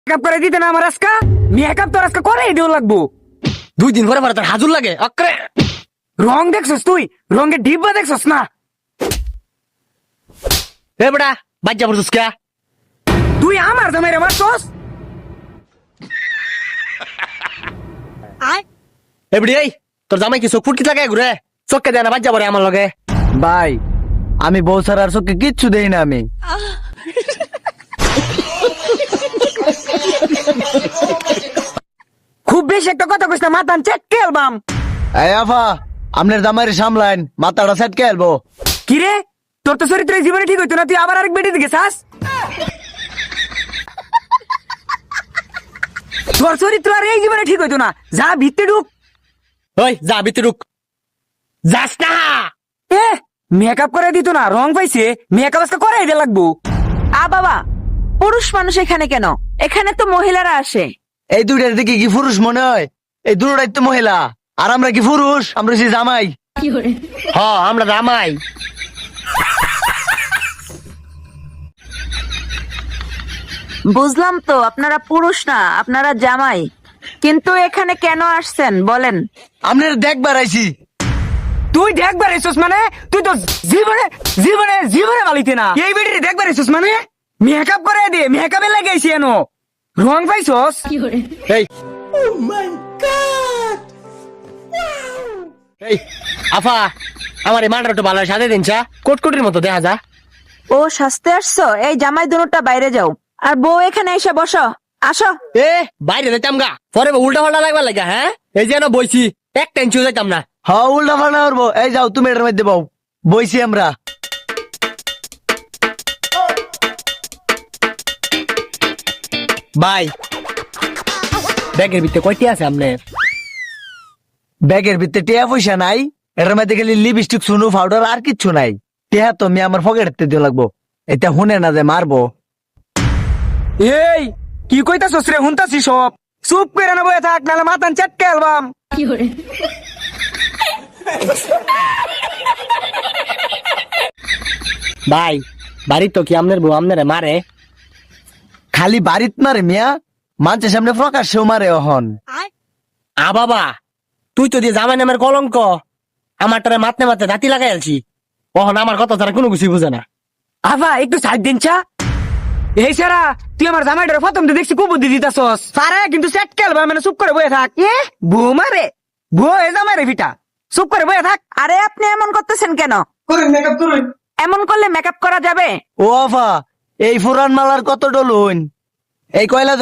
Makeup করে দিতে না আমার আজকা মেকআপ তো আজকে করে দিও লাগবো 2 দিন পরে পরে তোর হাজুর লাগে অক্রে রং দেখছস তুই রঙের ডিব্বা দেখছস না এ বড়া বাজ্জা পড়ছস কে তুই আমার জামাইরে মারছস এবড়ি এই তোর জামাই কি চোখ ফুটকি লাগায় ঘুরে চোখকে দেয় না বাজ্জা পড়ে আমার লগে ভাই আমি বউ ছাড়ার চোখে কিচ্ছু দেই না আমি। খুব বেশি একটা কথা কইছ না মাথান চেটকে অ্যালবাম এই আফা আপনার জামাইরে সামলাইন মাথাটা সেটকে আলবো। কি রে তোর তো চরিত্র এই জীবনে ঠিক হইতো না তুই আবার আরেক বেটি দিকে চাস তোর চরিত্র আর এই জীবনে ঠিক হইতো না যা ভিতরে ঢুক ওই যা ভিতরে ঢুক যাস না এ মেকআপ করে দিত না রং পাইছে মেকআপ আজকে করাই দে লাগবো বাবা পুরুষ মানুষ এখানে কেন? এখানে তো মহিলারা আসে। এই দুইটার দিকে কি পুরুষ মনে হয়? এই দুটোটাই তো মহিলা আর আমরা কি পুরুষ? আমরা সে জামাই। হ আমরা জামাই বুঝলাম তো আপনারা পুরুষ না, আপনারা জামাই। কিন্তু এখানে কেন আসছেন বলেন? আপনার দেখবার আইছি। তুই দেখবার এসছস মানে তুই তো জীবনে জীবনে জীবনে বালিতে না এই বেটি দেখবার এসছস মানে মেকআপ করে দে মেকআপে লাগাইছি এনো রং পাইছস এই এই আফা আমার এই মানটা একটু ভালো সাথে দিন চা কোটকুটির মতো দেখা যা ও সাজতে আসছো? এই জামাই দুটোটা বাইরে যাও, আর বউ এখানে এসে বসো। আসো। এ বাইরে যাইতাম গা পরে উল্টা পাল্টা লাগবার লাগা হ্যাঁ এই যেন বইছি এক টেনশন যাইতাম না হ্যাঁ উল্টা পাল্টা করবো। এই যাও তুমি এটার মধ্যে বউ বইছি আমরা। ভাই ব্যাগের ভিতরে কয়টি আছে আপনার ব্যাগের ভিতরে টিয়া পয়সা নাই, এটার মধ্যে খালি লিপস্টিক সুনু পাউডার আর কিচ্ছু নাই। টিয়া তো আমি আমার পকেটে দিয়ে লাগবো, এটা শুনে না যে মারবো। এই কি কইতাছস রে হুনতাছি সব চুপ করে না বয়ে থাক নালে মাথান চেটকে অ্যালবাম ভাই বাড়ি তো কি আপনার বউ আপনারে মারে খালি বাড়িত মারে মিয়া, মানুষের সামনে প্রকাশ্যেও মারে অহন। বাবা তুই তো দিয়ে জামাই নামের কলঙ্ক আমার টারে মাথনে মাথনে দাঁতি লাগাই আলছি ওহন আমার কথা তারা কোনো কিছু বুঝে না আভা একটু সাইড দিন চা এই সারা তুই আমার জামাইটার প্রথম তো দেখছি কুবুদ্ধি দিতাছস সারা কিন্তু চেটকে অ্যালবাম মানে চুপ করে বয়ে থাক বউ মারে বউ এ জামাইরে ফিটা চুপ করে বয়ে থাক আরে আপনি এমন করতেছেন কেন? করে মেকআপ করুন এমন করলে মেকআপ করা যাবে? ও আফা এই ফুরান মালার কত ডলুন, এই কয়লা